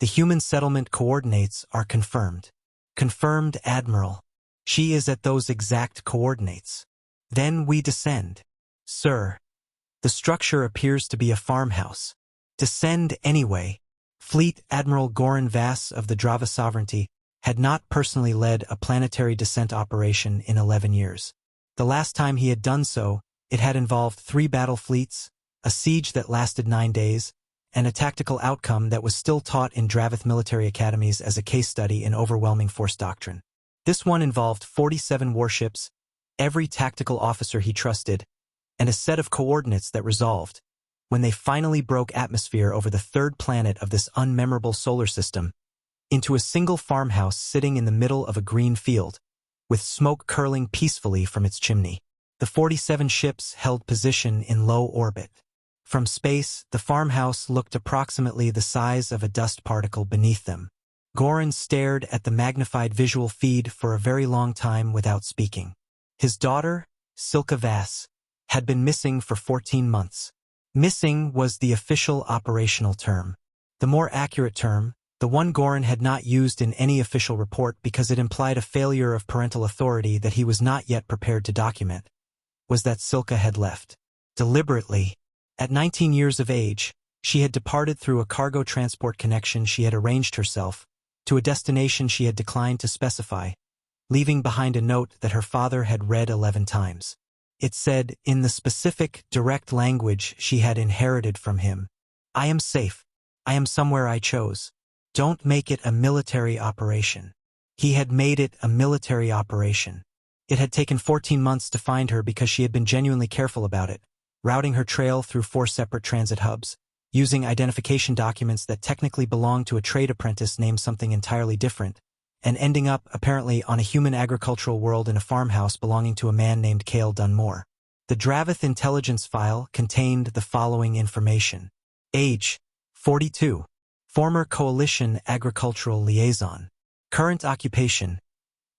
The human settlement coordinates are confirmed. Confirmed, Admiral. She is at those exact coordinates. Then we descend. Sir. The structure appears to be a farmhouse. Descend anyway. Fleet Admiral Goran Vass of the Drava Sovereignty had not personally led a planetary descent operation in 11 years. The last time he had done so, it had involved 3 battle fleets, a siege that lasted 9 days, and a tactical outcome that was still taught in Dravith military academies as a case study in overwhelming force doctrine. This one involved 47 warships, every tactical officer he trusted, and a set of coordinates that resolved, when they finally broke atmosphere over the 3rd planet of this unmemorable solar system, into a single farmhouse sitting in the middle of a green field, with smoke curling peacefully from its chimney. The 47 ships held position in low orbit. From space, the farmhouse looked approximately the size of a dust particle beneath them. Goran stared at the magnified visual feed for a very long time without speaking. His daughter, Silka Vass, had been missing for 14 months. Missing was the official operational term. The more accurate term, the one Goran had not used in any official report because it implied a failure of parental authority that he was not yet prepared to document, was that Silka had left. Deliberately. At 19 years of age, she had departed through a cargo transport connection she had arranged herself, to a destination she had declined to specify, leaving behind a note that her father had read 11 times. It said, in the specific, direct language she had inherited from him, "I am safe. I am somewhere I chose. Don't make it a military operation." He had made it a military operation. It had taken 14 months to find her because she had been genuinely careful about it, routing her trail through 4 separate transit hubs, using identification documents that technically belonged to a trade apprentice named something entirely different, and ending up, apparently, on a human agricultural world in a farmhouse belonging to a man named Cale Dunmore. The Dravith intelligence file contained the following information. Age, 42. Former Coalition Agricultural Liaison. Current occupation,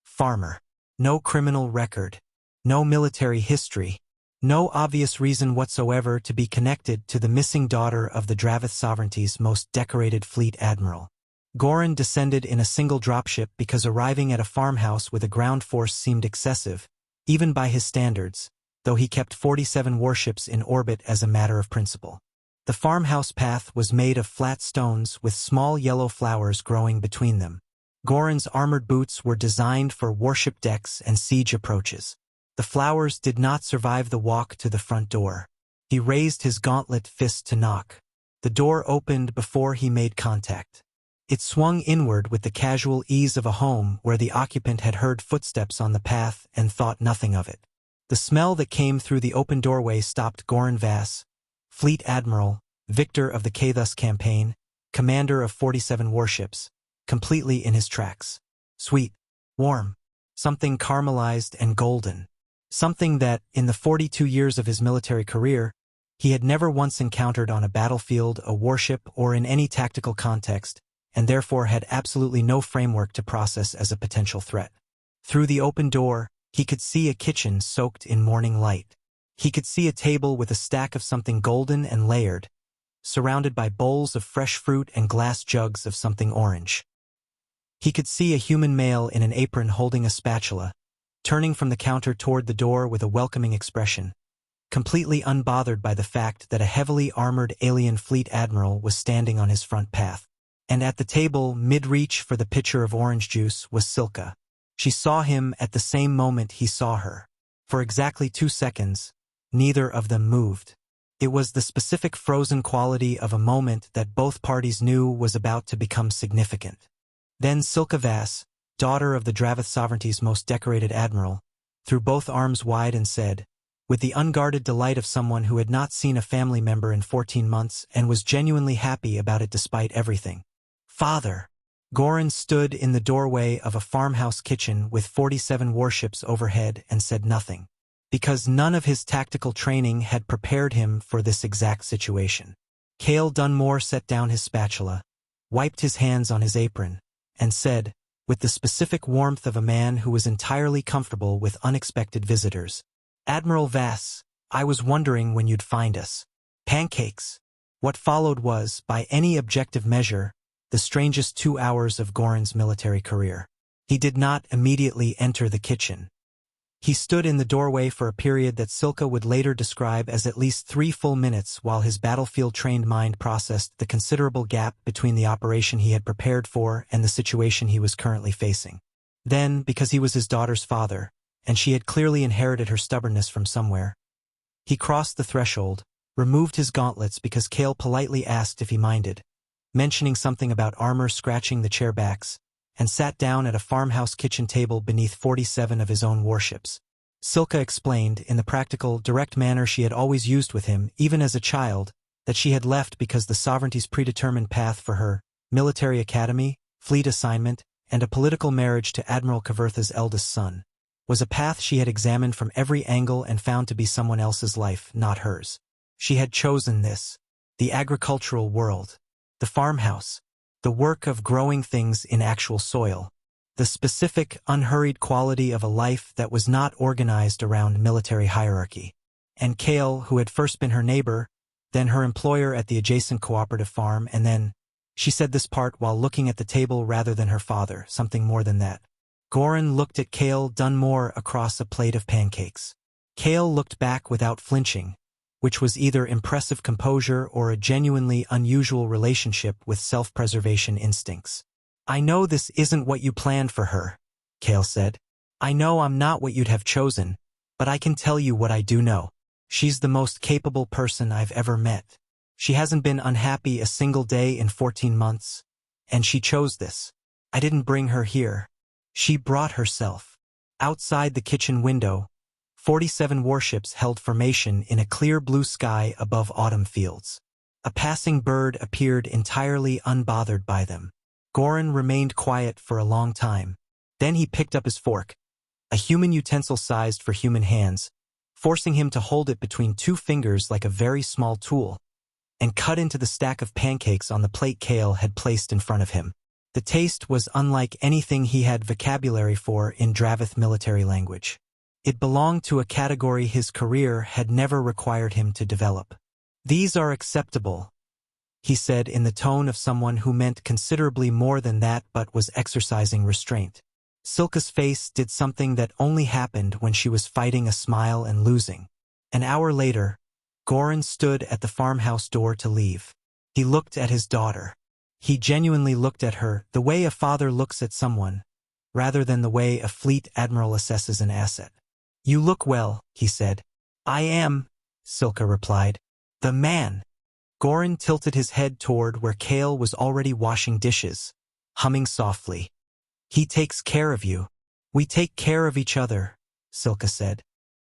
farmer. No criminal record. No military history. No obvious reason whatsoever to be connected to the missing daughter of the Dravith Sovereignty's most decorated fleet admiral. Goran descended in a single dropship because arriving at a farmhouse with a ground force seemed excessive, even by his standards, though he kept 47 warships in orbit as a matter of principle. The farmhouse path was made of flat stones with small yellow flowers growing between them. Goran's armored boots were designed for warship decks and siege approaches. The flowers did not survive the walk to the front door. He raised his gauntlet fist to knock. The door opened before he made contact. It swung inward with the casual ease of a home where the occupant had heard footsteps on the path and thought nothing of it. The smell that came through the open doorway stopped Goran Vass, Fleet Admiral, victor of the Kathus campaign, commander of 47 warships, completely in his tracks. Sweet, warm, something caramelized and golden. Something that, in the 42 years of his military career, he had never once encountered on a battlefield, a warship, or in any tactical context, and therefore had absolutely no framework to process as a potential threat. Through the open door, he could see a kitchen soaked in morning light. He could see a table with a stack of something golden and layered, surrounded by bowls of fresh fruit and glass jugs of something orange. He could see a human male in an apron holding a spatula, turning from the counter toward the door with a welcoming expression, completely unbothered by the fact that a heavily armored alien fleet admiral was standing on his front path. And at the table, mid-reach for the pitcher of orange juice, was Silka. She saw him at the same moment he saw her. For exactly 2 seconds, neither of them moved. It was the specific frozen quality of a moment that both parties knew was about to become significant. Then Silka Vass, daughter of the Dravith Sovereignty's most decorated admiral, threw both arms wide and said, with the unguarded delight of someone who had not seen a family member in 14 months and was genuinely happy about it despite everything. "Father!" Goran stood in the doorway of a farmhouse kitchen with 47 warships overhead and said nothing, because none of his tactical training had prepared him for this exact situation. Cale Dunmore set down his spatula, wiped his hands on his apron, and said, with the specific warmth of a man who was entirely comfortable with unexpected visitors, "Admiral Vass, I was wondering when you'd find us. Pancakes." What followed was, by any objective measure, the strangest 2 hours of Goran's military career. He did not immediately enter the kitchen. He stood in the doorway for a period that Silka would later describe as at least 3 full minutes while his battlefield-trained mind processed the considerable gap between the operation he had prepared for and the situation he was currently facing. Then, because he was his daughter's father, and she had clearly inherited her stubbornness from somewhere, he crossed the threshold, removed his gauntlets because Kale politely asked if he minded, mentioning something about armor scratching the chair backs, and sat down at a farmhouse kitchen table beneath 47 of his own warships. Silka explained, in the practical, direct manner she had always used with him, even as a child, that she had left because the sovereignty's predetermined path for her, military academy, fleet assignment, and a political marriage to Admiral Kavertha's eldest son, was a path she had examined from every angle and found to be someone else's life, not hers. She had chosen this, the agricultural world, the farmhouse, the work of growing things in actual soil, the specific, unhurried quality of a life that was not organized around military hierarchy. And Kale, who had first been her neighbor, then her employer at the adjacent cooperative farm, and then, she said this part while looking at the table rather than her father, something more than that. Goran looked at Kale Dunmore across a plate of pancakes. Kale looked back without flinching, which was either impressive composure or a genuinely unusual relationship with self-preservation instincts. "I know this isn't what you planned for her," Kale said. "I know I'm not what you'd have chosen, but I can tell you what I do know. She's the most capable person I've ever met. She hasn't been unhappy a single day in 14 months, and she chose this. I didn't bring her here. She brought herself." Outside the kitchen window, 47 warships held formation in a clear blue sky above autumn fields. A passing bird appeared entirely unbothered by them. Goran remained quiet for a long time. Then he picked up his fork, a human utensil sized for human hands, forcing him to hold it between 2 fingers like a very small tool, and cut into the stack of pancakes on the plate Kale had placed in front of him. The taste was unlike anything he had vocabulary for in Dravith military language. It belonged to a category his career had never required him to develop. "These are acceptable," he said in the tone of someone who meant considerably more than that but was exercising restraint. Silka's face did something that only happened when she was fighting a smile and losing. An hour later, Goran stood at the farmhouse door to leave. He looked at his daughter. He genuinely looked at her the way a father looks at someone, rather than the way a fleet admiral assesses an asset. "You look well," he said. "I am," Silka replied. "The man." Goran tilted his head toward where Kale was already washing dishes, humming softly. "He takes care of you. We take care of each other," Silka said.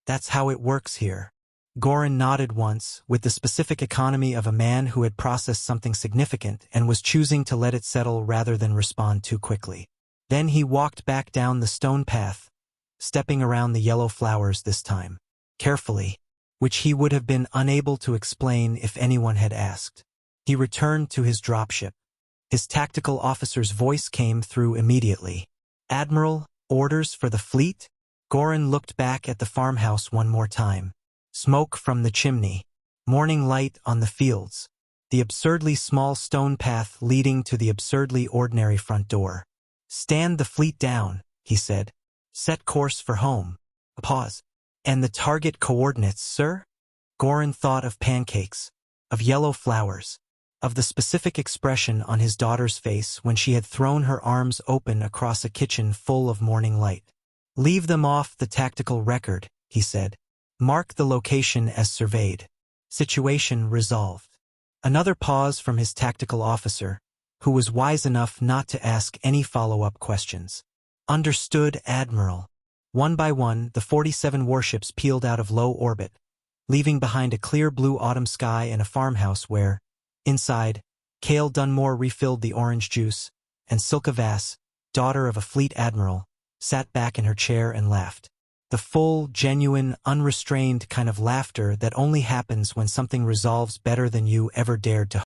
"That's how it works here." Goran nodded once, with the specific economy of a man who had processed something significant and was choosing to let it settle rather than respond too quickly. Then he walked back down the stone path, stepping around the yellow flowers this time, carefully, which he would have been unable to explain if anyone had asked. He returned to his dropship. His tactical officer's voice came through immediately. "Admiral, orders for the fleet?" Goran looked back at the farmhouse one more time. Smoke from the chimney, morning light on the fields, the absurdly small stone path leading to the absurdly ordinary front door. "Stand the fleet down," he said. "Set course for home." A pause. "And the target coordinates, sir?" Goran thought of pancakes, of yellow flowers, of the specific expression on his daughter's face when she had thrown her arms open across a kitchen full of morning light. "Leave them off the tactical record," he said. "Mark the location as surveyed. Situation resolved." Another pause from his tactical officer, who was wise enough not to ask any follow-up questions. "Understood, Admiral." One by one, the 47 warships peeled out of low orbit, leaving behind a clear blue autumn sky and a farmhouse where, inside, Kale Dunmore refilled the orange juice, and Silka Vass, daughter of a fleet admiral, sat back in her chair and laughed. The full, genuine, unrestrained kind of laughter that only happens when something resolves better than you ever dared to